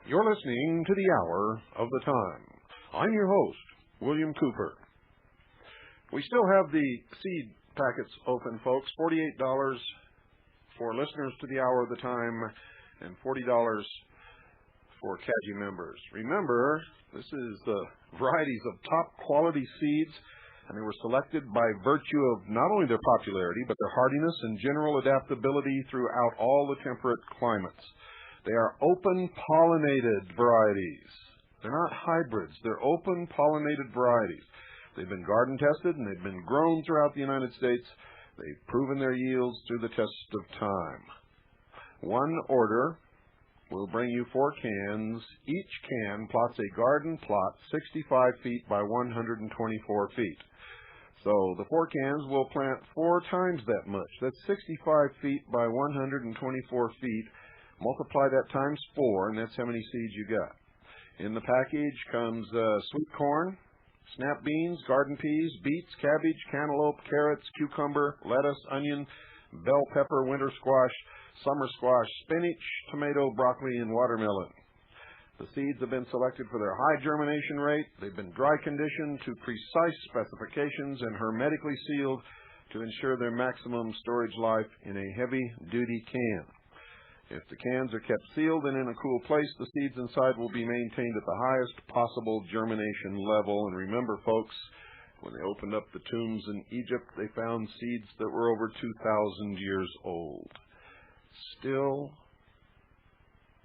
You're listening to the Hour of the Time. I'm your host, William Cooper. We still have the seed packets open, folks. $48 for listeners to the Hour of the Time and $40 for CAJI members. Remember, this is the varieties of top quality seeds, and they were selected by virtue of not only their popularity, but their hardiness and general adaptability throughout all the temperate climates. They are open-pollinated varieties. They're not hybrids. They're open-pollinated varieties. They've been garden tested, and they've been grown throughout the United States. They've proven their yields through the test of time. One order will bring you 4 cans. Each can plots a garden plot 65 feet by 124 feet. So the 4 cans will plant 4 times that much. That's 65 feet by 124 feet. Multiply that times 4, and that's how many seeds you got. In the package comes sweet corn, snap beans, garden peas, beets, cabbage, cantaloupe, carrots, cucumber, lettuce, onion, bell pepper, winter squash, summer squash, spinach, tomato, broccoli, and watermelon. The seeds have been selected for their high germination rate. They've been dry conditioned to precise specifications and hermetically sealed to ensure their maximum storage life in a heavy-duty can. If the cans are kept sealed and in a cool place, the seeds inside will be maintained at the highest possible germination level. And remember, folks, when they opened up the tombs in Egypt, they found seeds that were over 2,000 years old. Still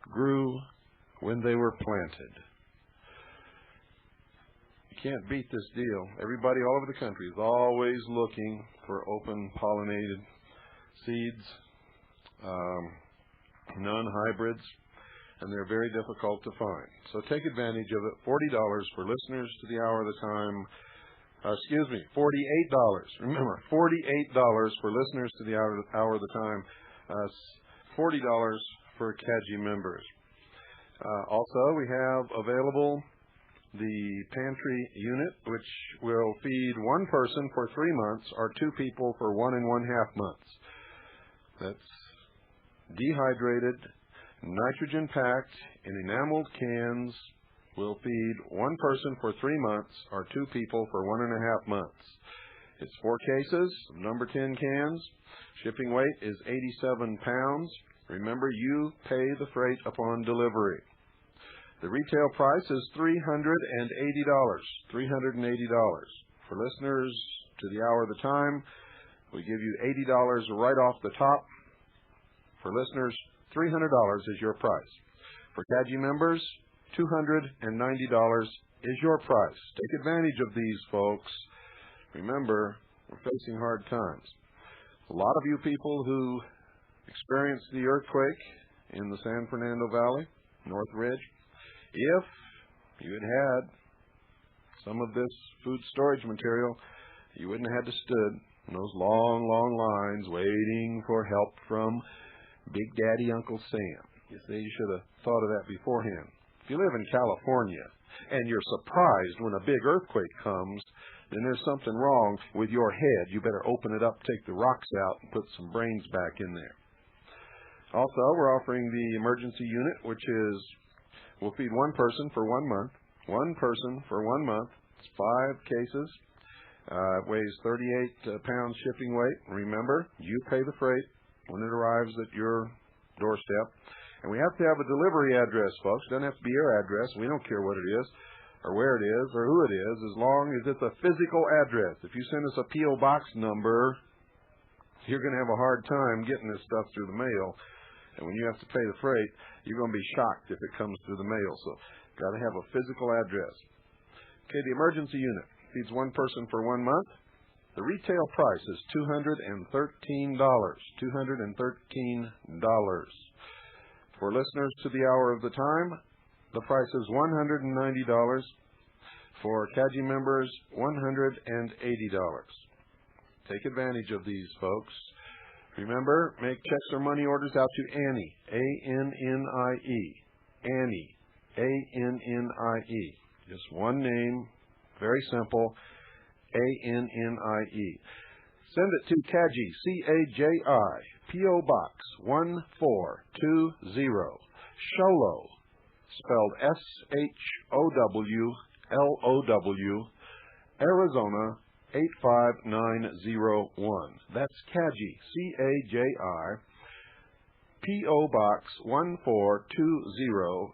grew when they were planted. You can't beat this deal. Everybody all over the country is always looking for open-pollinated seeds. Non-hybrids, and they're very difficult to find. So take advantage of it. $40 for listeners to the Hour of the Time. $48. Remember, $48 for listeners to the Hour of the Time. $40 for CAJI members. Also, we have available the pantry unit, which will feed 1 person for 3 months or 2 people for 1 1/2 months. That's dehydrated, nitrogen-packed, in enameled cans, will feed 1 person for 3 months or 2 people for 1 1/2 months. It's 4 cases of number 10 cans. Shipping weight is 87 pounds. Remember, you pay the freight upon delivery. The retail price is $380. $380. For listeners to the Hour of the Time, we give you $80 right off the top. For listeners, $300 is your price. For CAJI members, $290 is your price. Take advantage of these, folks. Remember, we're facing hard times. A lot of you people who experienced the earthquake in the San Fernando Valley, North Ridge, if you had had some of this food storage material, you wouldn't have had to stood in those long, long lines waiting for help from Big Daddy Uncle Sam. You see, you should have thought of that beforehand. If you live in California and you're surprised when a big earthquake comes, then there's something wrong with your head. You better open it up, take the rocks out, and put some brains back in there. Also, we're offering the emergency unit, which will feed 1 person for 1 month. 1 person for 1 month. It's 5 cases. It weighs 38 pounds shipping weight. Remember, you pay the freight when it arrives at your doorstep. And we have to have a delivery address, folks. It doesn't have to be your address. We don't care what it is or where it is or who it is, as long as it's a physical address. If you send us a P.O. box number, you're going to have a hard time getting this stuff through the mail. And when you have to pay the freight, you're going to be shocked if it comes through the mail. So got to have a physical address. Okay, the emergency unit feeds 1 person for 1 month. The retail price is $213. $213. For listeners to the Hour of the Time, the price is $190. For CAJI members, $180. Take advantage of these, folks. Remember, make checks or money orders out to Annie, A-N-N-I-E. Annie, A-N-N-I-E. Just one name, very simple, A-N-N-I-E. Send it to CAJI, C-A-J-I, P.O. Box 1420, Sholo, spelled S-H-O-W-L-O-W, Arizona 85901. That's CAJI, C-A-J-I, P.O. Box 1420,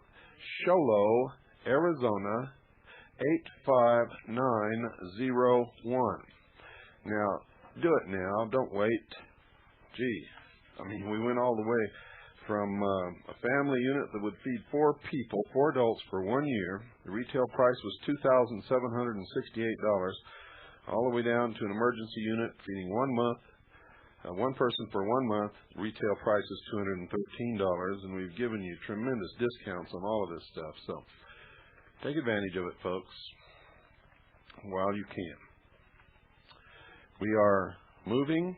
Sholo, Arizona 85901. Now, do it now. Don't wait. Gee, I mean, we went all the way from a family unit that would feed 4 people, 4 adults for 1 year. The retail price was $2,768, all the way down to an emergency unit feeding 1 month, one person for 1 month. Retail price is $213, and we've given you tremendous discounts on all of this stuff. So take advantage of it, folks, while you can. We are moving.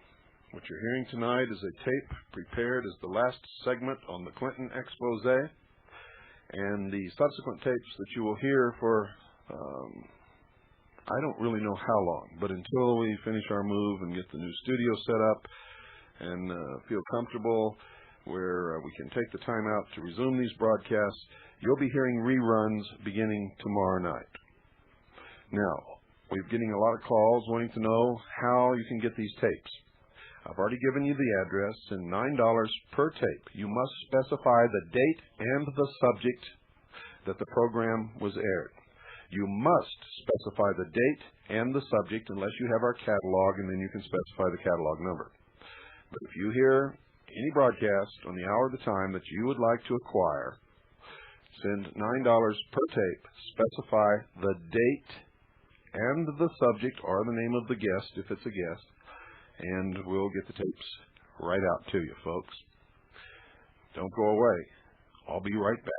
What you're hearing tonight is a tape prepared as the last segment on the Clinton expose, and the subsequent tapes that you will hear for I don't really know how long, but until we finish our move and get the new studio set up and feel comfortable where we can take the time out to resume these broadcasts, you'll be hearing reruns beginning tomorrow night. Now, we're getting a lot of calls wanting to know how you can get these tapes. I've already given you the address, and $9 per tape. You must specify the date and the subject that the program was aired. You must specify the date and the subject unless you have our catalog, and then you can specify the catalog number. But if you hear any broadcast on the hour of the time that you would like to acquire, send $9 per tape, specify the date and the subject or the name of the guest if it's a guest, and we'll get the tapes right out to you, folks. Don't go away. I'll be right back.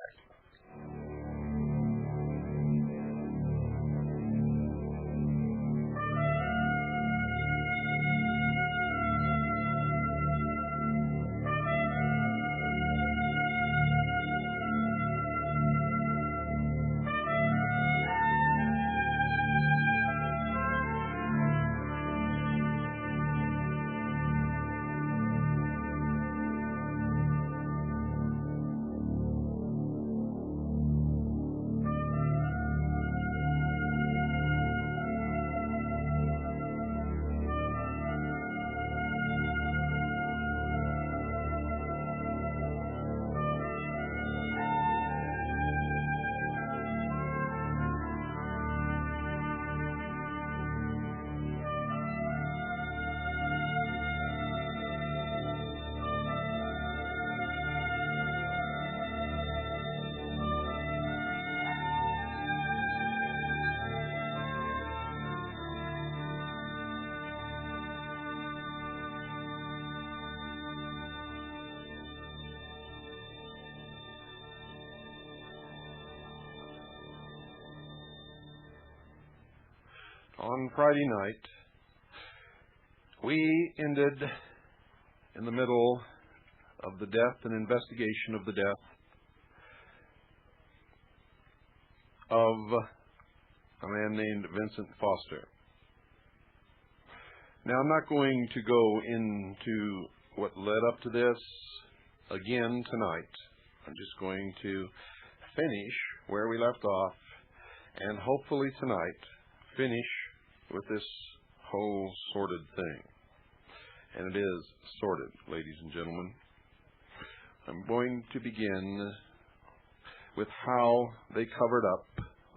On Friday night, we ended in the middle of the death and investigation of the death of a man named Vincent Foster. Now, I'm not going to go into what led up to this again tonight. I'm just going to finish where we left off, and hopefully tonight finish with this whole sordid thing. And it is sordid, ladies and gentlemen. I'm going to begin with how they covered up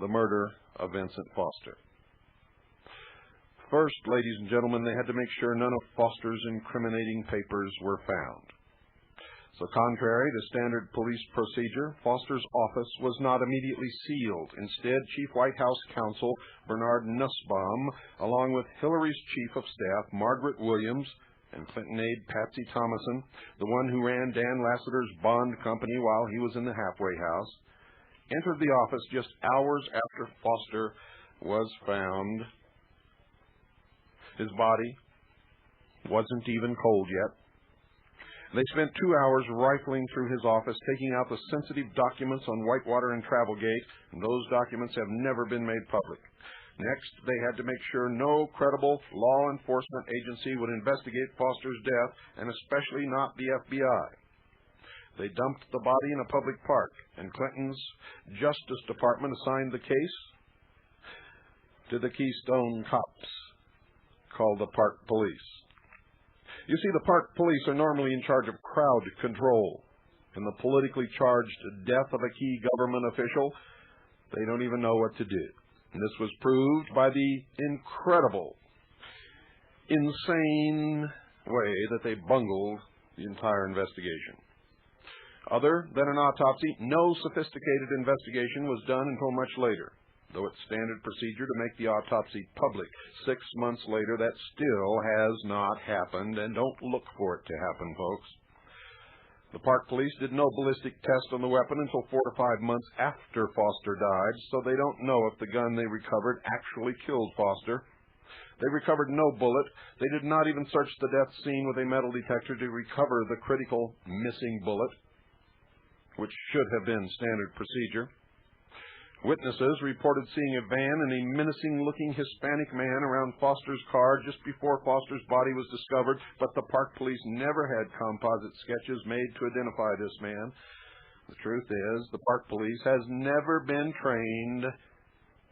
the murder of Vincent Foster. First, ladies and gentlemen, they had to make sure none of Foster's incriminating papers were found. So contrary to standard police procedure, Foster's office was not immediately sealed. Instead, Chief White House Counsel Bernard Nussbaum, along with Hillary's Chief of Staff, Margaret Williams, and Clinton aide Patsy Thomason, the one who ran Dan Lassiter's bond company while he was in the halfway house, entered the office just hours after Foster was found. His body wasn't even cold yet. They spent 2 hours rifling through his office, taking out the sensitive documents on Whitewater and Travelgate, and those documents have never been made public. Next, they had to make sure no credible law enforcement agency would investigate Foster's death, and especially not the FBI. They dumped the body in a public park, and Clinton's Justice Department assigned the case to the Keystone Cops, called the Park Police. You see, the Park Police are normally in charge of crowd control. In the politically charged death of a key government official, they don't even know what to do. And this was proved by the incredible, insane way that they bungled the entire investigation. Other than an autopsy, no sophisticated investigation was done until much later. Though it's standard procedure to make the autopsy public 6 months later, that still has not happened, and don't look for it to happen, folks. The Park Police did no ballistic test on the weapon until 4 to 5 months after Foster died, so they don't know if the gun they recovered actually killed Foster. They recovered no bullet. They did not even search the death scene with a metal detector to recover the critical missing bullet, which should have been standard procedure. Witnesses reported seeing a van and a menacing-looking Hispanic man around Foster's car just before Foster's body was discovered, but the Park Police never had composite sketches made to identify this man. The truth is, the Park Police has never been trained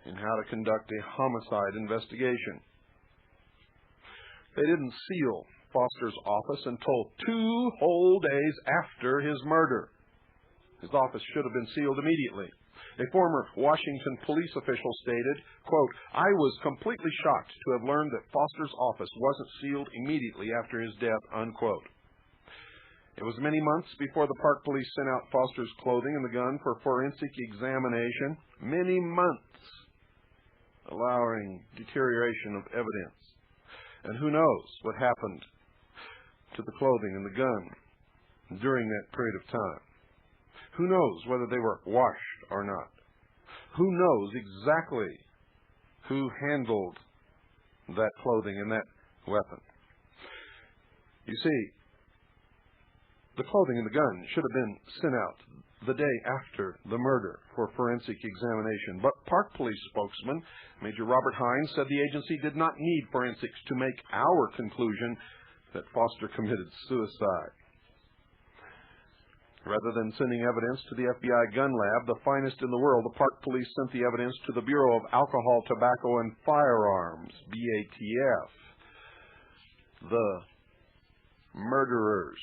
in how to conduct a homicide investigation. They didn't seal Foster's office until 2 whole days after his murder. His office should have been sealed immediately. A former Washington police official stated, quote, "I was completely shocked to have learned that Foster's office wasn't sealed immediately after his death," unquote. It was many months before the Park Police sent out Foster's clothing and the gun for forensic examination. Many months, allowing deterioration of evidence. And who knows what happened to the clothing and the gun during that period of time. Who knows whether they were washed or not? Who knows exactly who handled that clothing and that weapon? You see, the clothing and the gun should have been sent out the day after the murder for forensic examination. But Park Police spokesman Major Robert Hines said the agency did not need forensics to make our conclusion that Foster committed suicide. Rather than sending evidence to the FBI gun lab, the finest in the world, the Park Police sent the evidence to the Bureau of Alcohol, Tobacco, and Firearms, BATF. The murderers,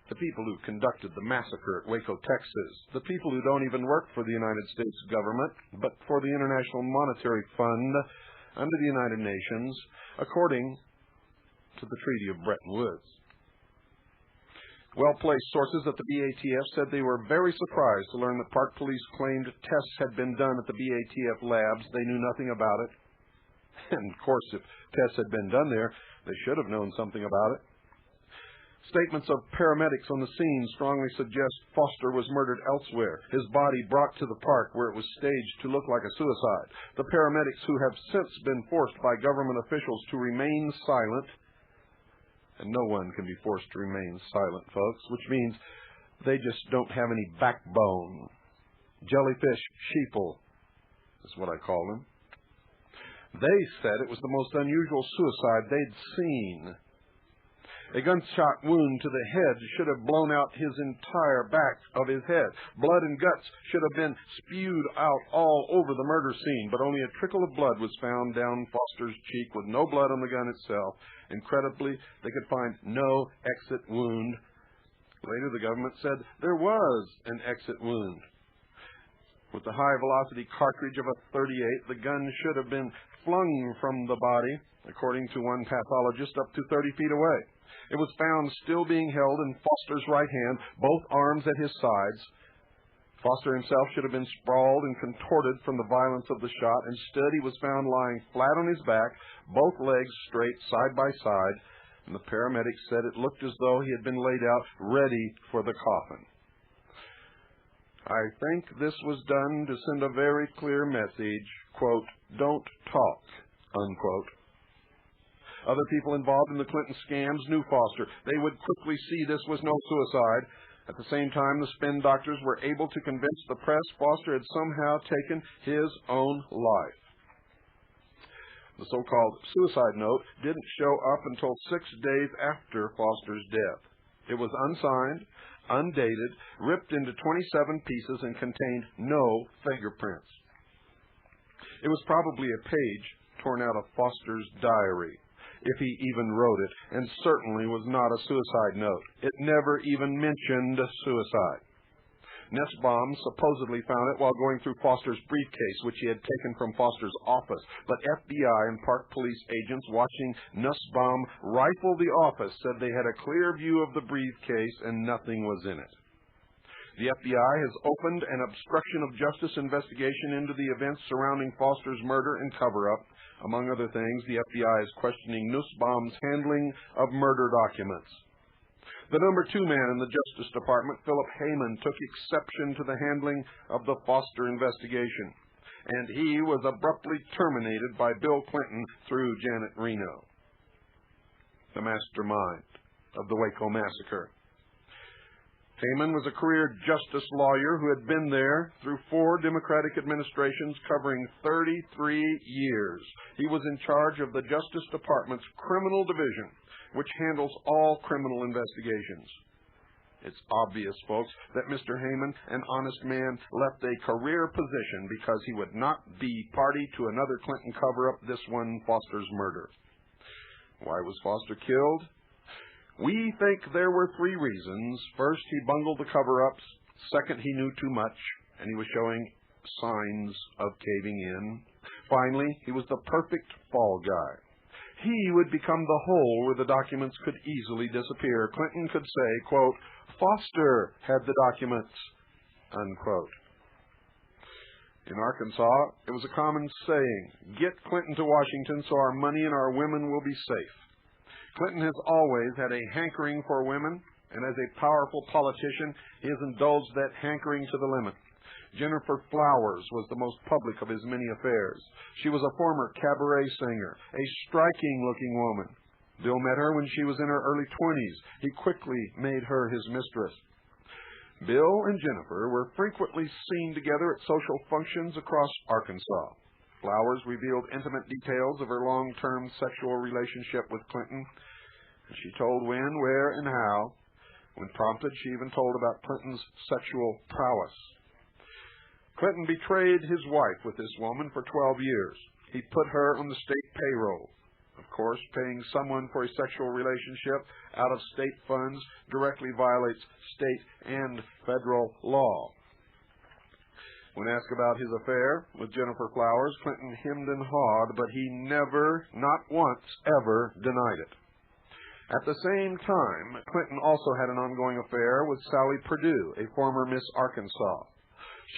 the people who conducted the massacre at Waco, Texas, the people who don't even work for the United States government, but for the International Monetary Fund under the United Nations, according to the Treaty of Bretton Woods. Well-placed sources at the BATF said they were very surprised to learn that Park Police claimed tests had been done at the BATF labs. They knew nothing about it. And, of course, if tests had been done there, they should have known something about it. Statements of paramedics on the scene strongly suggest Foster was murdered elsewhere, his body brought to the park where it was staged to look like a suicide. The paramedics, who have since been forced by government officials to remain silent, and no one can be forced to remain silent, folks, which means they just don't have any backbone. Jellyfish sheeple is what I call them. They said it was the most unusual suicide they'd seen. A gunshot wound to the head should have blown out his entire back of his head. Blood and guts should have been spewed out all over the murder scene, but only a trickle of blood was found down Foster's cheek with no blood on the gun itself. Incredibly, they could find no exit wound. Later, the government said there was an exit wound. With the high-velocity cartridge of a .38, the gun should have been flung from the body, according to one pathologist, up to 30 feet away. It was found still being held in Foster's right hand, both arms at his sides. Foster himself should have been sprawled and contorted from the violence of the shot. Instead, he was found lying flat on his back, both legs straight, side by side, and the paramedics said it looked as though he had been laid out ready for the coffin. I think this was done to send a very clear message, quote, "Don't talk," unquote. Other people involved in the Clinton scams knew Foster. They would quickly see this was no suicide. At the same time, the spin doctors were able to convince the press Foster had somehow taken his own life. The so-called suicide note didn't show up until 6 days after Foster's death. It was unsigned, undated, ripped into 27 pieces, and contained no fingerprints. It was probably a page torn out of Foster's diary, if he even wrote it, and certainly was not a suicide note. It never even mentioned suicide. Nussbaum supposedly found it while going through Foster's briefcase, which he had taken from Foster's office. But FBI and Park Police agents watching Nussbaum rifle the office said they had a clear view of the briefcase and nothing was in it. The FBI has opened an obstruction of justice investigation into the events surrounding Foster's murder and cover-up. Among other things, the FBI is questioning Nussbaum's handling of murder documents. The number 2 man in the Justice Department, Philip Heyman, took exception to the handling of the Foster investigation, and he was abruptly terminated by Bill Clinton through Janet Reno, the mastermind of the Waco massacre. Heyman was a career justice lawyer who had been there through 4 Democratic administrations covering 33 years. He was in charge of the Justice Department's Criminal Division, which handles all criminal investigations. It's obvious, folks, that Mr. Heyman, an honest man, left a career position because he would not be party to another Clinton cover-up, this one Foster's murder. Why was Foster killed? We think there were 3 reasons. First, he bungled the cover-ups. Second, he knew too much, and he was showing signs of caving in. Finally, he was the perfect fall guy. He would become the hole where the documents could easily disappear. Clinton could say, quote, "Foster had the documents," unquote. In Arkansas, it was a common saying, "Get Clinton to Washington so our money and our women will be safe." Clinton has always had a hankering for women, and as a powerful politician, he has indulged that hankering to the limit. Jennifer Flowers was the most public of his many affairs. She was a former cabaret singer, a striking-looking woman. Bill met her when she was in her early 20s. He quickly made her his mistress. Bill and Jennifer were frequently seen together at social functions across Arkansas. Flowers revealed intimate details of her long-term sexual relationship with Clinton. She told when, where, and how. When prompted, she even told about Clinton's sexual prowess. Clinton betrayed his wife with this woman for 12 years. He put her on the state payroll. Of course, paying someone for a sexual relationship out of state funds directly violates state and federal law. When asked about his affair with Jennifer Flowers, Clinton hemmed and hawed, but he never, not once, ever denied it. At the same time, Clinton also had an ongoing affair with Sally Perdue, a former Miss Arkansas.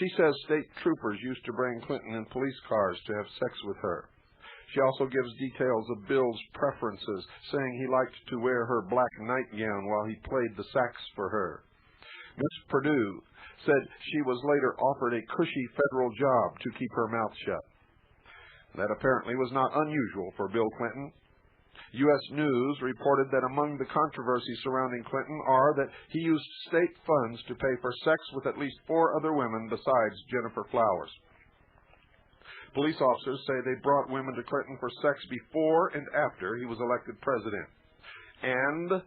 She says state troopers used to bring Clinton in police cars to have sex with her. She also gives details of Bill's preferences, saying he liked to wear her black nightgown while he played the sax for her. Miss Perdue said she was later offered a cushy federal job to keep her mouth shut. That apparently was not unusual for Bill Clinton. U.S. News reported that among the controversies surrounding Clinton are that he used state funds to pay for sex with at least 4 other women besides Jennifer Flowers. Police officers say they brought women to Clinton for sex before and after he was elected president. And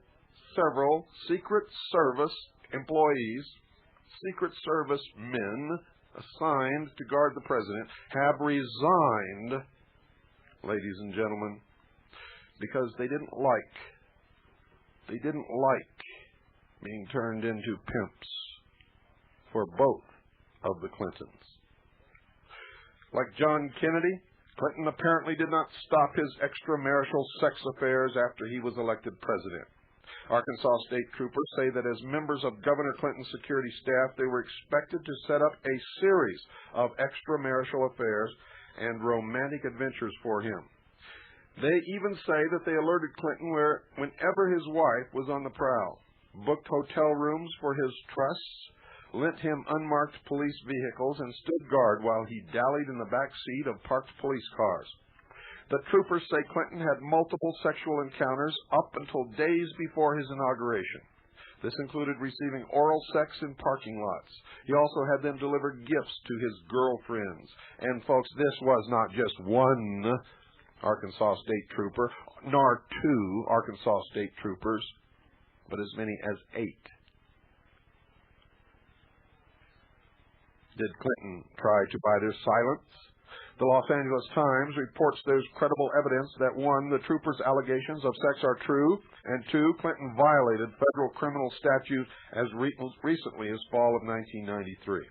several Secret Service employees, Secret Service men assigned to guard the president, have resigned, ladies and gentlemen, because they didn't like being turned into pimps for both of the Clintons. Like John Kennedy, Clinton apparently did not stop his extramarital sex affairs after he was elected president. Arkansas state troopers say that as members of Governor Clinton's security staff, they were expected to set up a series of extramarital affairs and romantic adventures for him. They even say that they alerted Clinton whenever his wife was on the prowl, booked hotel rooms for his trusts, lent him unmarked police vehicles, and stood guard while he dallied in the back seat of parked police cars. The troopers say Clinton had multiple sexual encounters up until days before his inauguration. This included receiving oral sex in parking lots. He also had them deliver gifts to his girlfriends. And folks, this was not just one Arkansas State Trooper, nor 2 Arkansas State Troopers, but as many as 8. Did Clinton try to buy their silence? The Los Angeles Times reports there's credible evidence that 1, the troopers' allegations of sex are true, and 2, Clinton violated federal criminal statute as recently as fall of 1993.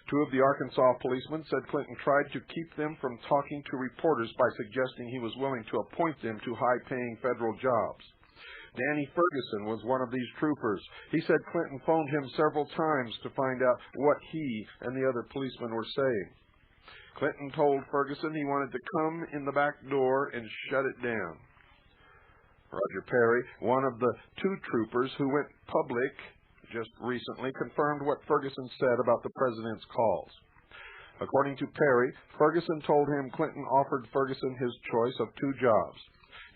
2 of the Arkansas policemen said Clinton tried to keep them from talking to reporters by suggesting he was willing to appoint them to high-paying federal jobs. Danny Ferguson was one of these troopers. He said Clinton phoned him several times to find out what he and the other policemen were saying. Clinton told Ferguson he wanted to come in the back door and shut it down. Roger Perry, one of the 2 troopers who went public just recently, confirmed what Ferguson said about the president's calls. According to Perry, Ferguson told him Clinton offered Ferguson his choice of 2 jobs: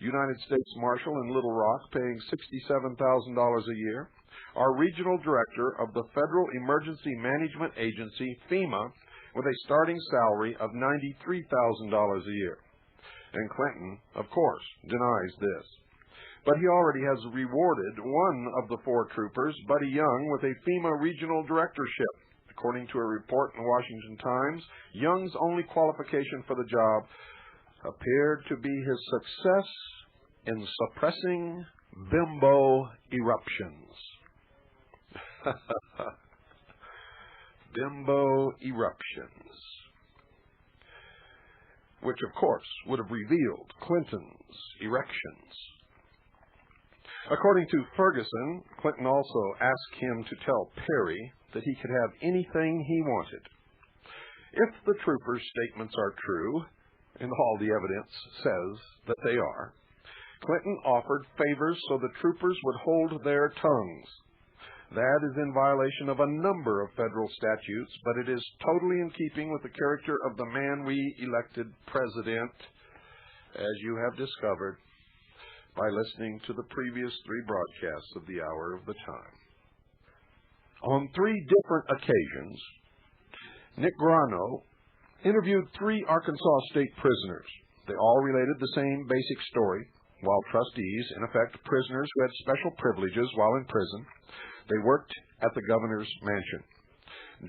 United States Marshal in Little Rock, paying $67,000 a year, or regional director of the Federal Emergency Management Agency, FEMA, with a starting salary of $93,000 a year. And Clinton, of course, denies this. But he already has rewarded 1 of the 4 troopers, Buddy Young, with a FEMA regional directorship. According to a report in the Washington Times, Young's only qualification for the job appeared to be his success in suppressing bimbo eruptions. Bimbo eruptions, which of course would have revealed Clinton's erections. According to Ferguson, Clinton also asked him to tell Perry that he could have anything he wanted. If the troopers' statements are true, and all the evidence says that they are, Clinton offered favors so the troopers would hold their tongues. That is in violation of a number of federal statutes, but it is totally in keeping with the character of the man we elected president, as you have discovered by listening to the previous 3 broadcasts of the Hour of the Time. On 3 different occasions, Nick Guarino interviewed 3 Arkansas state prisoners. They all related the same basic story. While trustees, in effect prisoners who had special privileges while in prison, they worked at the governor's mansion.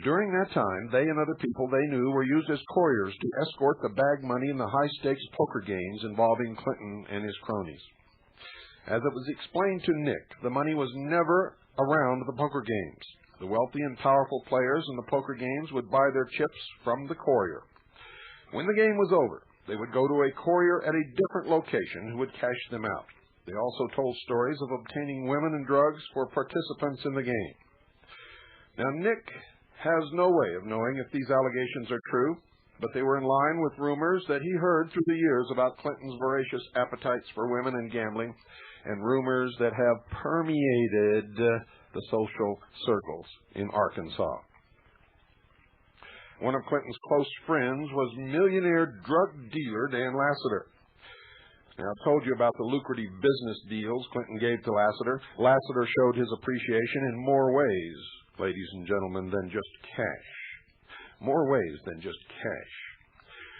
During that time, they and other people they knew were used as couriers to escort the bag money in the high-stakes poker games involving Clinton and his cronies. As it was explained to Nick, the money was never around the poker games. The wealthy and powerful players in the poker games would buy their chips from the courier. When the game was over, they would go to a courier at a different location who would cash them out. They also told stories of obtaining women and drugs for participants in the game. Now, Nick has no way of knowing if these allegations are true, but they were in line with rumors that he heard through the years about Clinton's voracious appetites for women and gambling, and rumors that have permeated the social circles in Arkansas. One of Clinton's close friends was millionaire drug dealer Dan Lassiter. Now, I've told you about the lucrative business deals Clinton gave to Lassiter. Lassiter showed his appreciation in more ways, ladies and gentlemen, than just cash. More ways than just cash.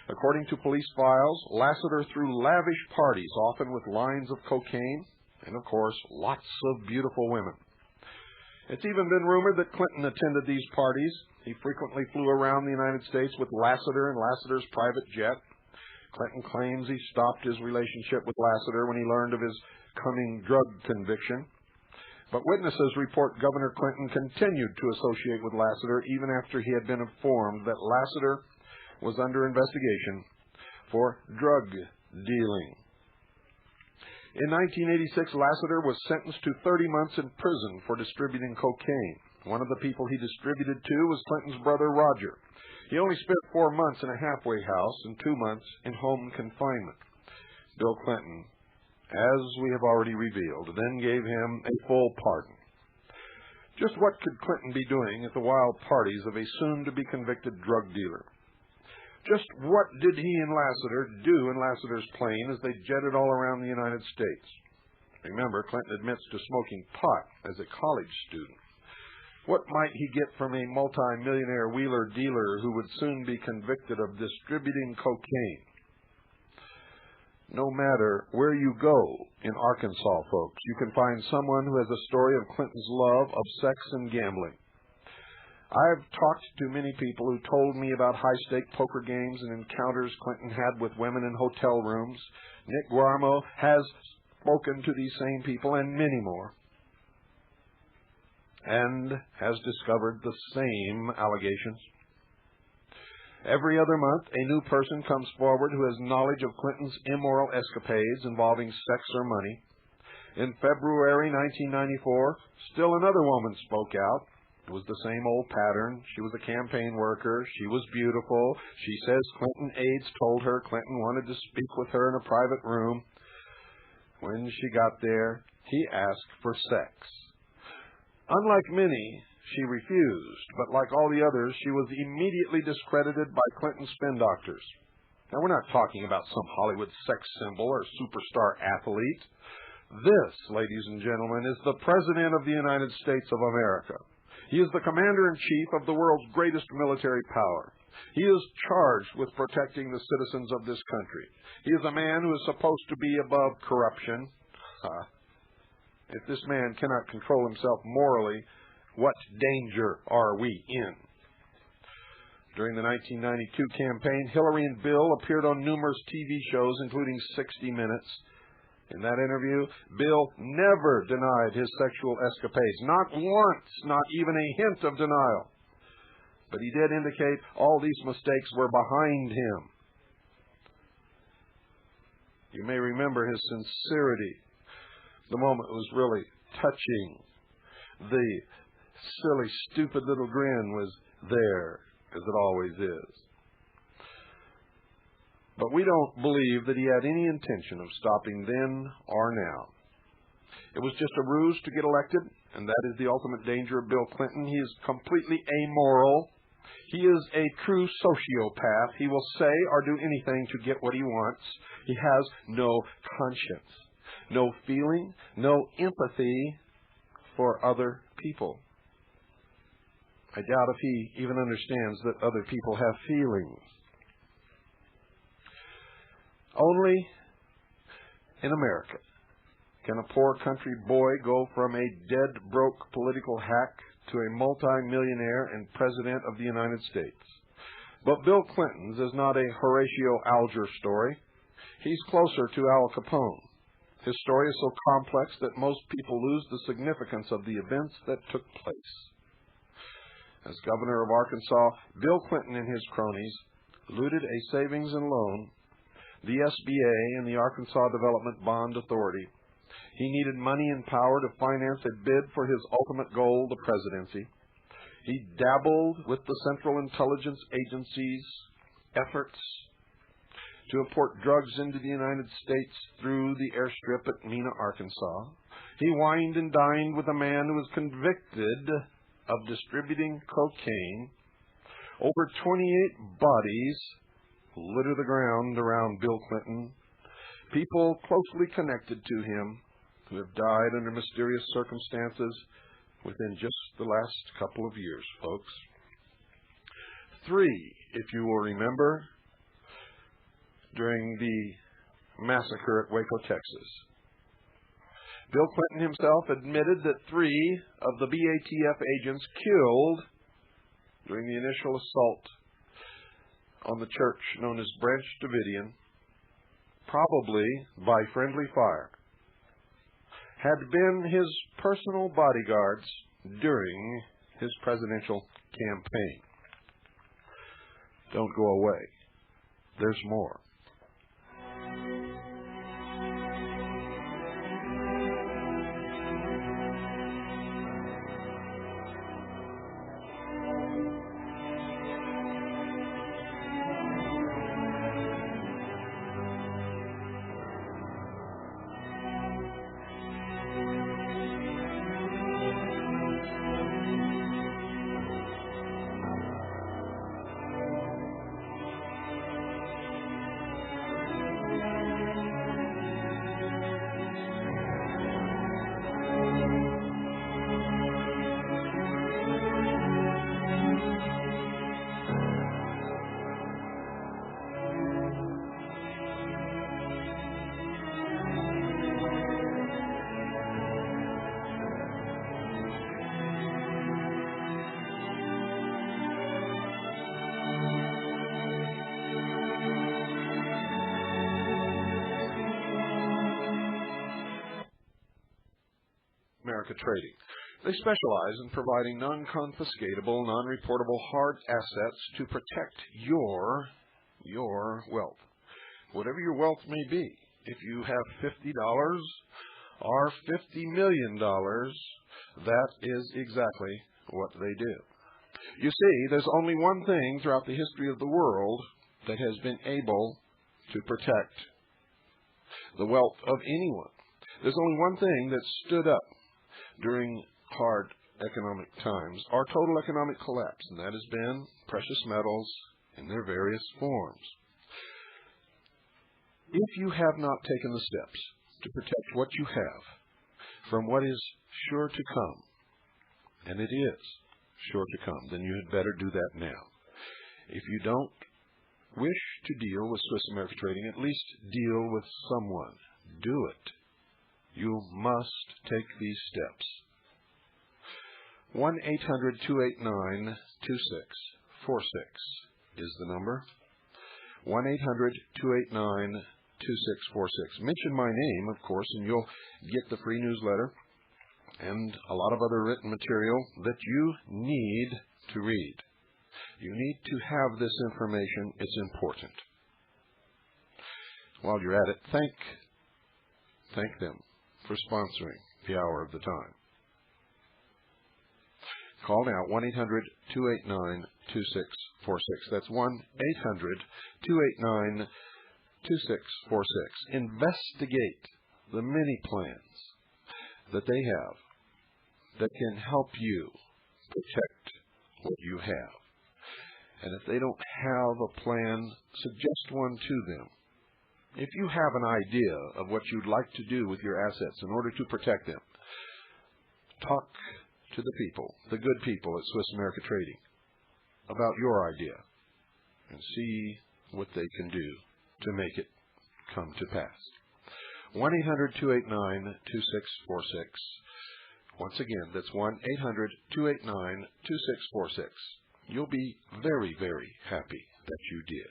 According to police files, Lassiter threw lavish parties, often with lines of cocaine, and of course, lots of beautiful women. It's even been rumored that Clinton attended these parties. He frequently flew around the United States with Lassiter and Lassiter's private jet. Clinton claims he stopped his relationship with Lassiter when he learned of his coming drug conviction. But witnesses report Governor Clinton continued to associate with Lassiter even after he had been informed that Lassiter was under investigation for drug dealing. In 1986, Lassiter was sentenced to 30 months in prison for distributing cocaine. One of the people he distributed to was Clinton's brother, Roger. He only spent 4 months in a halfway house and 2 months in home confinement. Bill Clinton, as we have already revealed, then gave him a full pardon. Just what could Clinton be doing at the wild parties of a soon-to-be convicted drug dealer? Just what did he and Lassiter do in Lassiter's plane as they jetted all around the United States? Remember, Clinton admits to smoking pot as a college student. What might he get from a multi-millionaire wheeler dealer who would soon be convicted of distributing cocaine? No matter where you go in Arkansas, folks, you can find someone who has a story of Clinton's love of sex and gambling. I've talked to many people who told me about high-stake poker games and encounters Clinton had with women in hotel rooms. Nick Guarino has spoken to these same people and many more, and has discovered the same allegations. Every other month, a new person comes forward who has knowledge of Clinton's immoral escapades involving sex or money. In February 1994, still another woman spoke out. It was the same old pattern. She was a campaign worker. She was beautiful. She says Clinton aides told her Clinton wanted to speak with her in a private room. When she got there, he asked for sex. Unlike many, she refused, but like all the others, she was immediately discredited by Clinton spin doctors. Now, we're not talking about some Hollywood sex symbol or superstar athlete. This, ladies and gentlemen, is the President of the United States of America. He is the Commander-in-Chief of the world's greatest military power. He is charged with protecting the citizens of this country. He is a man who is supposed to be above corruption. If this man cannot control himself morally, what danger are we in? During the 1992 campaign, Hillary and Bill appeared on numerous TV shows, including 60 Minutes. In that interview, Bill never denied his sexual escapades, not once, not even a hint of denial. But he did indicate all these mistakes were behind him. You may remember his sincerity. The moment was really touching. The silly, stupid little grin was there, as it always is. But we don't believe that he had any intention of stopping then or now. It was just a ruse to get elected, and that is the ultimate danger of Bill Clinton. He is completely amoral. He is a true sociopath. He will say or do anything to get what he wants. He has no conscience, no feeling, no empathy for other people. I doubt if he even understands that other people have feelings. Only in America can a poor country boy go from a dead broke political hack to a multi-millionaire and President of the United States. But Bill Clinton's is not a Horatio Alger story. He's closer to Al Capone. His story is so complex that most people lose the significance of the events that took place. As governor of Arkansas, Bill Clinton and his cronies looted a savings and loan, the SBA and the Arkansas Development Bond Authority. He needed money and power to finance a bid for his ultimate goal, the presidency. He dabbled with the Central Intelligence Agency's efforts to import drugs into the United States through the airstrip at Mena, Arkansas. He wined and dined with a man who was convicted of distributing cocaine. Over 28 bodies litter the ground around Bill Clinton. People closely connected to him who have died under mysterious circumstances within just the last couple of years, folks. 3, if you will remember, during the massacre at Waco, Texas. Bill Clinton himself admitted that 3 of the BATF agents killed during the initial assault on the church known as Branch Davidian, probably by friendly fire, had been his personal bodyguards during his presidential campaign. Don't go away. There's more. America Trading. They specialize in providing non-confiscatable, non-reportable hard assets to protect your wealth. Whatever your wealth may be, if you have $50 or $50 million, that is exactly what they do. You see, there's only one thing throughout the history of the world that has been able to protect the wealth of anyone. There's only one thing that stood up during hard economic times, our total economic collapse, and that has been precious metals in their various forms. If you have not taken the steps to protect what you have from what is sure to come, and it is sure to come, then you had better do that now. If you don't wish to deal with Swiss America Trading, at least deal with someone. Do it. You must take these steps. 1-800-289-2646 is the number. 1-800-289-2646. Mention my name, of course, and you'll get the free newsletter and a lot of other written material that you need to read. You need to have this information. It's important. While you're at it, thank them for sponsoring the Hour of the Time. Call now, 1-800-289-2646. That's 1-800-289-2646. Investigate the many plans that they have that can help you protect what you have. And if they don't have a plan, suggest one to them. If you have an idea of what you'd like to do with your assets in order to protect them, talk to the people, the good people at Swiss America Trading, about your idea and see what they can do to make it come to pass. 1-800-289-2646. Once again, that's 1-800-289-2646. You'll be very, very happy that you did.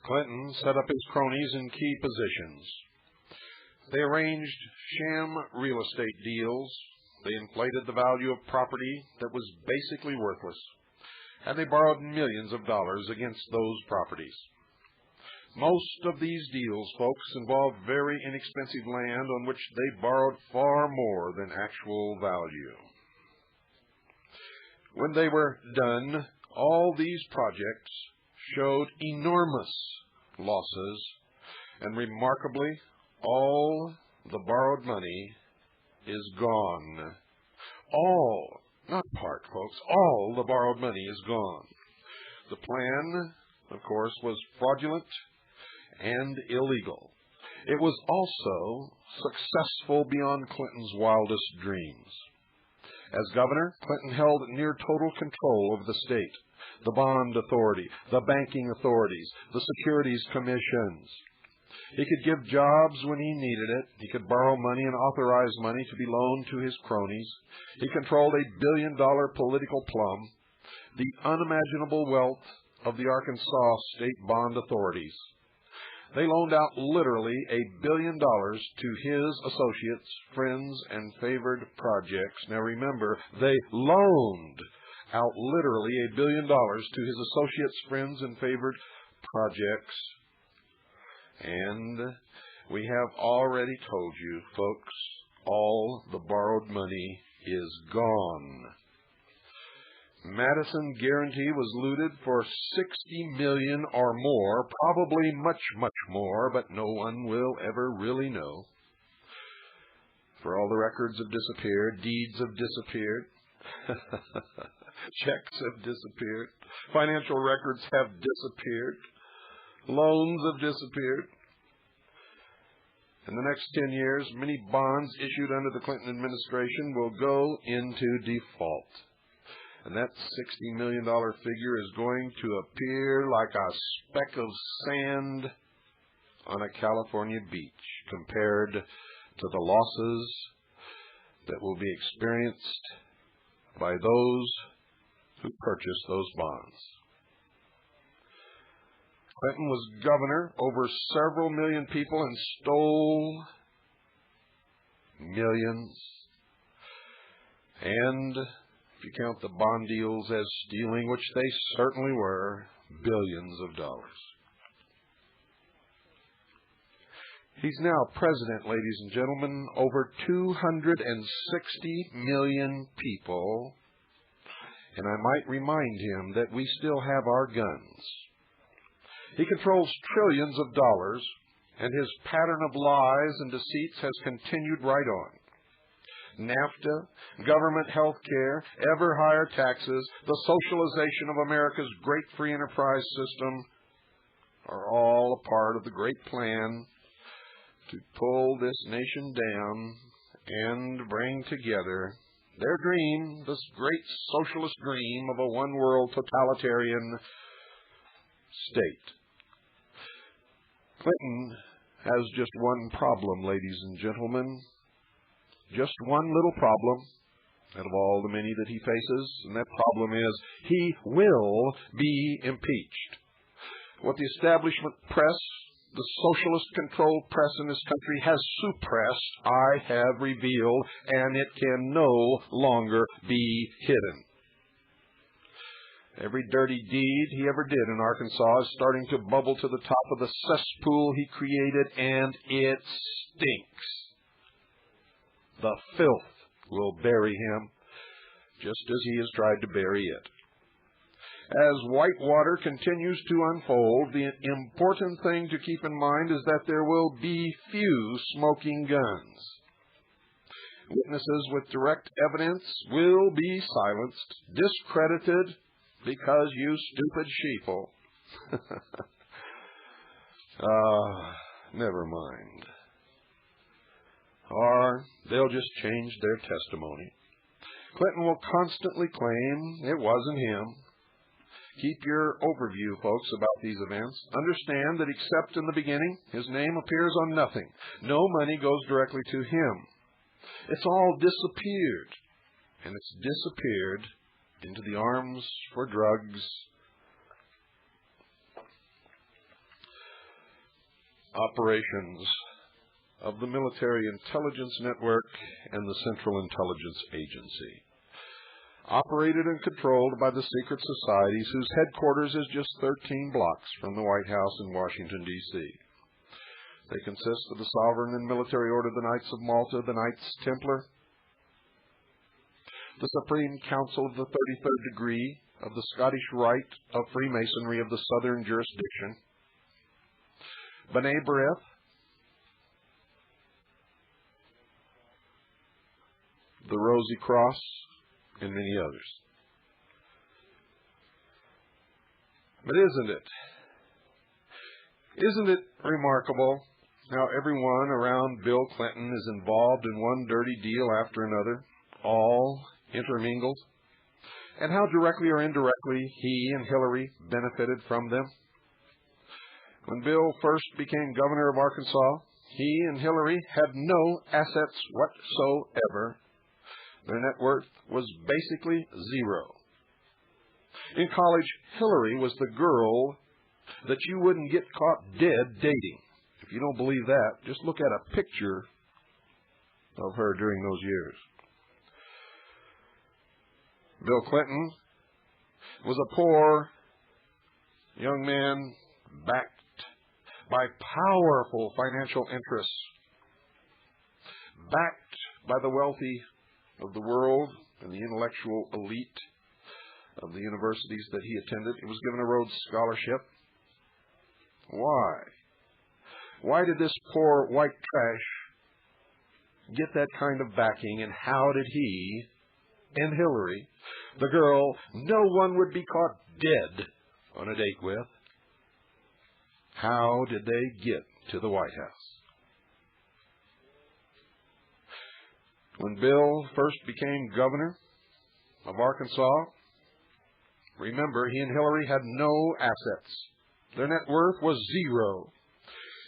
Clinton set up his cronies in key positions. They arranged sham real estate deals. They inflated the value of property that was basically worthless, and they borrowed millions of dollars against those properties. Most of these deals, folks, involved very inexpensive land on which they borrowed far more than actual value. When they were done, all these projects showed enormous losses, and remarkably, all the borrowed money is gone. All, not part, folks, all the borrowed money is gone. The plan, of course, was fraudulent and illegal. It was also successful beyond Clinton's wildest dreams. As governor, Clinton held near total control over the state, the bond authority, the banking authorities, the securities commissions. He could give jobs when he needed it. He could borrow money and authorize money to be loaned to his cronies. He controlled $1 billion political plum, the unimaginable wealth of the Arkansas state bond authorities. They loaned out literally $1 billion to his associates, friends, and favored projects. Now remember, they loaned out literally $1 billion to his associates, friends, and favored projects. And we have already told you, folks, all the borrowed money is gone. Madison Guarantee was looted for $60 million or more, probably much, much more, but no one will ever really know. For all the records have disappeared, deeds have disappeared, checks have disappeared, financial records have disappeared, loans have disappeared. In the next 10 years, many bonds issued under the Clinton administration will go into default. And that $60 million figure is going to appear like a speck of sand on a California beach compared to the losses that will be experienced by those who purchased those bonds. Clinton was governor over several million people and stole millions. And if you count the bond deals as stealing, which they certainly were, billions of dollars. He's now president, ladies and gentlemen, over 260 million people. And I might remind him that we still have our guns. He controls trillions of dollars, and his pattern of lies and deceits has continued right on. NAFTA, government health care, ever higher taxes, the socialization of America's great free enterprise system are all a part of the great plan to pull this nation down and bring together their dream, this great socialist dream of a one-world totalitarian state. Clinton has just one problem, ladies and gentlemen. Just one little problem out of all the many that he faces, and that problem is he will be impeached. What the establishment press, the socialist-controlled press in this country has suppressed, I have revealed, and it can no longer be hidden. Every dirty deed he ever did in Arkansas is starting to bubble to the top of the cesspool he created, and it stinks. The filth will bury him, just as he has tried to bury it. As Whitewater continues to unfold, the important thing to keep in mind is that there will be few smoking guns. Witnesses with direct evidence will be silenced, discredited, because you stupid sheeple. Never mind. Or they'll just change their testimony. Clinton will constantly claim it wasn't him. Keep your overview, folks, about these events. Understand that except in the beginning, his name appears on nothing. No money goes directly to him. It's all disappeared. And it's disappeared into the arms for drugs. operations of the Military Intelligence Network and the Central Intelligence Agency, operated and controlled by the secret societies whose headquarters is just 13 blocks from the White House in Washington, D.C. They consist of the Sovereign and Military Order of the Knights of Malta, the Knights Templar, the Supreme Council of the 33rd Degree of the Scottish Rite of Freemasonry of the Southern Jurisdiction, B'nai B'rith, the Rosy Cross, and many others. But isn't it remarkable how everyone around Bill Clinton is involved in one dirty deal after another, all intermingled, and how directly or indirectly he and Hillary benefited from them? When Bill first became governor of Arkansas, he and Hillary had no assets whatsoever. Their net worth was basically zero. In college, Hillary was the girl that you wouldn't get caught dead dating. If you don't believe that, just look at a picture of her during those years. Bill Clinton was a poor young man backed by powerful financial interests, backed by the wealthy of the world and the intellectual elite of the universities that he attended. He was given a Rhodes Scholarship. Why? Why did this poor white trash get that kind of backing, and how did he and Hillary, the girl no one would be caught dead on a date with, how did they get to the White House? When Bill first became governor of Arkansas, remember, he and Hillary had no assets. Their net worth was zero.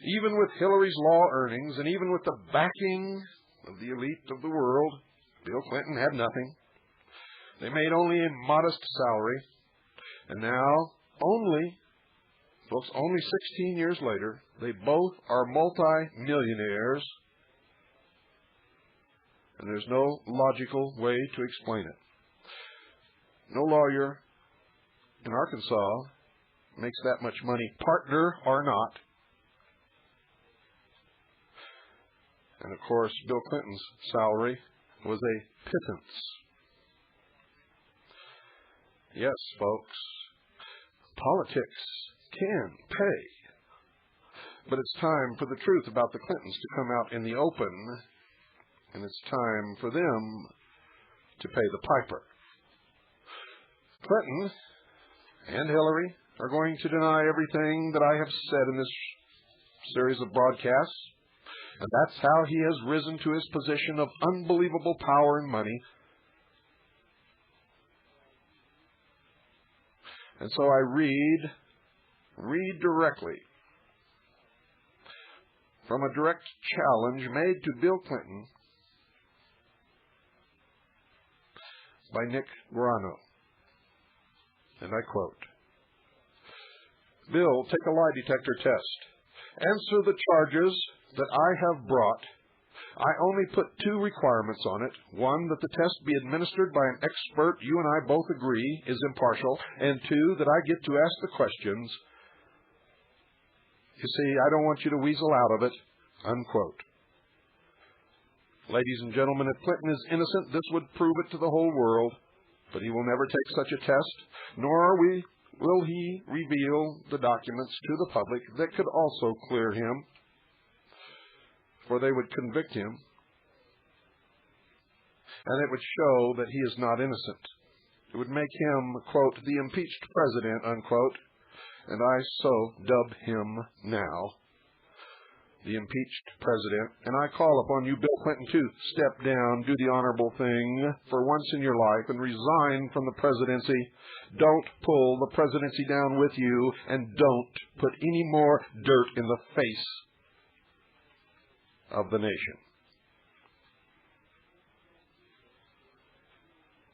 Even with Hillary's law earnings and even with the backing of the elite of the world, Bill Clinton had nothing. They made only a modest salary. And now, only 16 years later, they both are multi-millionaires. And there's no logical way to explain it. No lawyer in Arkansas makes that much money, partner or not. And of course, Bill Clinton's salary was a pittance. Yes, folks, politics can pay. But it's time for the truth about the Clintons to come out in the open, and it's time for them to pay the piper. Clinton and Hillary are going to deny everything that I have said in this series of broadcasts, and that's how he has risen to his position of unbelievable power and money. And so I read directly from a direct challenge made to Bill Clinton by Nick Guarino. And I quote, "Bill, take a lie detector test. Answer the charges that I have brought. I only put two requirements on it. One, that the test be administered by an expert you and I both agree is impartial. And two, that I get to ask the questions. You see, I don't want you to weasel out of it." Unquote. Ladies and gentlemen, if Clinton is innocent, this would prove it to the whole world. But he will never take such a test, nor will he reveal the documents to the public that could also clear him, for they would convict him, and it would show that he is not innocent. It would make him, quote, the impeached president, unquote, and I so dub him now, the impeached president. And I call upon you, Bill Clinton, to step down, do the honorable thing for once in your life, and resign from the presidency. Don't pull the presidency down with you, and don't put any more dirt in the face of the nation.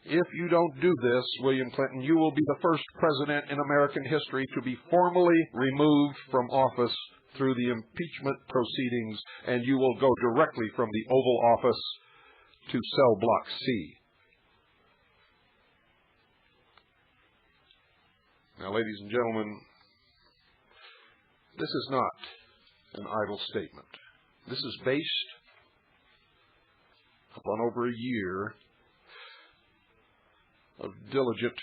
If you don't do this, William Clinton, you will be the first president in American history to be formally removed from office through the impeachment proceedings, and you will go directly from the Oval Office to cell block C. Now, ladies and gentlemen, this is not an idle statement. This is based upon over a year of diligent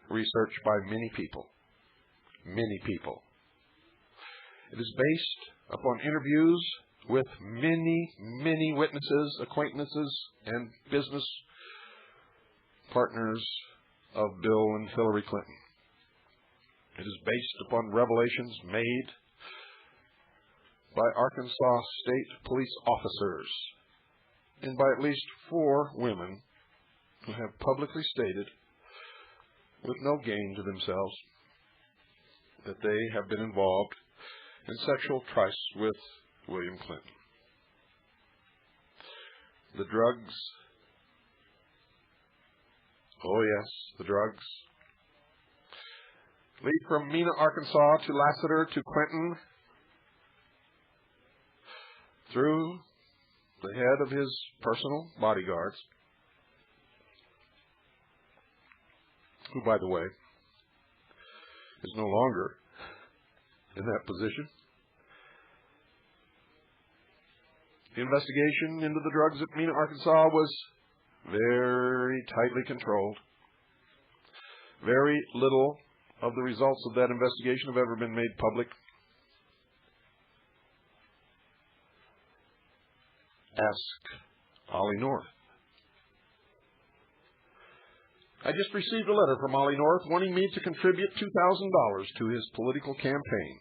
research by many people. Many people. It is based upon interviews with many witnesses, acquaintances, and business partners of Bill and Hillary Clinton. It is based upon revelations made by Arkansas State Police officers and by at least 4 women who have publicly stated, with no gain to themselves, that they have been involved in sexual trysts with William Clinton. The drugs, oh yes, the drugs, lead from Mena, Arkansas to Lassiter to Clinton through the head of his personal bodyguards, who, by the way, is no longer in that position. The investigation into the drugs at Mena, Arkansas was very tightly controlled. Very little of the results of that investigation have ever been made public. Ask Ollie North. I just received a letter from Ollie North wanting me to contribute $2,000 to his political campaign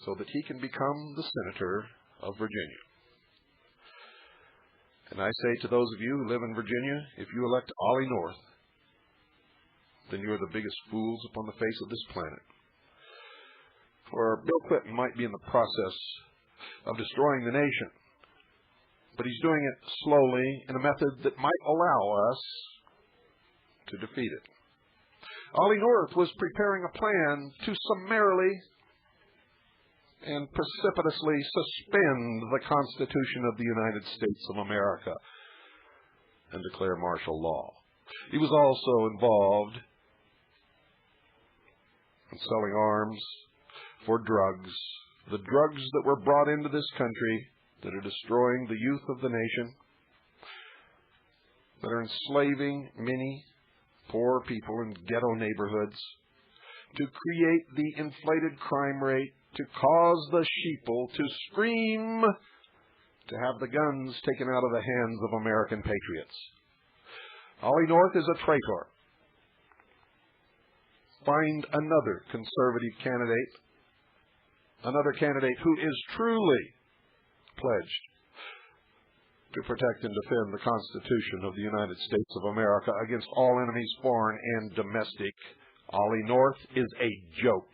so that he can become the senator of Virginia. And I say to those of you who live in Virginia, if you elect Ollie North, then you are the biggest fools upon the face of this planet. For Bill Clinton might be in the process of destroying the nation, but he's doing it slowly in a method that might allow us to defeat it. Ollie North was preparing a plan to summarily and precipitously suspend the Constitution of the United States of America and declare martial law. He was also involved in selling arms for drugs, the drugs that were brought into this country that are destroying the youth of the nation, that are enslaving many poor people in ghetto neighborhoods, to create the inflated crime rate, to cause the sheeple to scream, to have the guns taken out of the hands of American patriots. Ollie North is a traitor. Find another conservative candidate, another candidate who is truly pledged to protect and defend the Constitution of the United States of America against all enemies, foreign and domestic. Ollie North is a joke.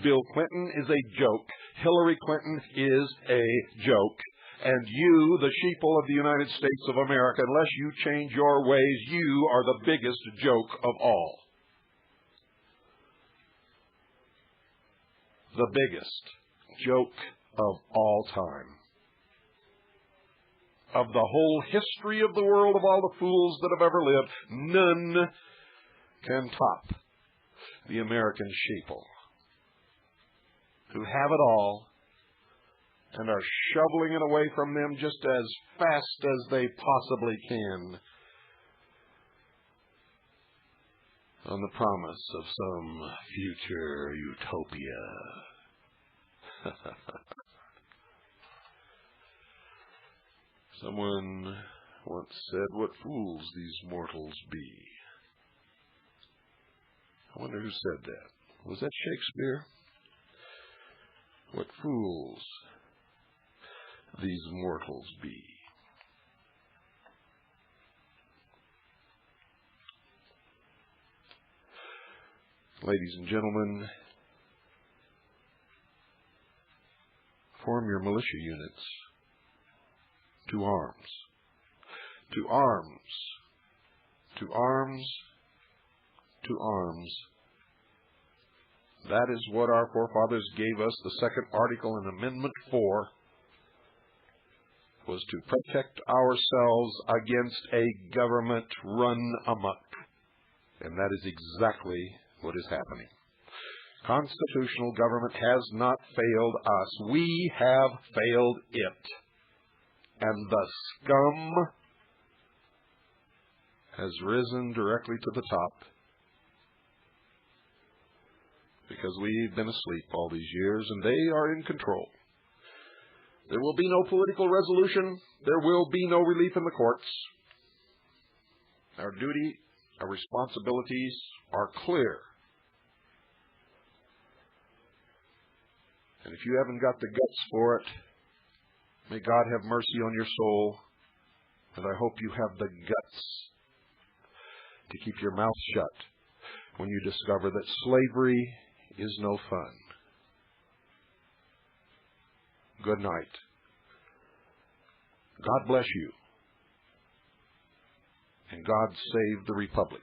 Bill Clinton is a joke. Hillary Clinton is a joke. And you, the sheeple of the United States of America, unless you change your ways, you are the biggest joke of all. The biggest joke of all time. Of the whole history of the world, of all the fools that have ever lived, none can top the American sheeple, who have it all and are shoveling it away from them just as fast as they possibly can on the promise of some future utopia. Someone once said, "What fools these mortals be." I wonder who said that. Was that Shakespeare? What fools these mortals be. Ladies and gentlemen, form your militia units. To arms. To arms. To arms. To arms. That is what our forefathers gave us. The second article in Amendment 4 was to protect ourselves against a government run amok. And that is exactly what is happening. Constitutional government has not failed us. We have failed it. And the scum has risen directly to the top because we've been asleep all these years, and they are in control. There will be no political resolution. There will be no relief in the courts. Our duty, our responsibilities are clear. And if you haven't got the guts for it, may God have mercy on your soul. And I hope you have the guts to keep your mouth shut when you discover that slavery is no fun. Good night. God bless you. And God save the Republic.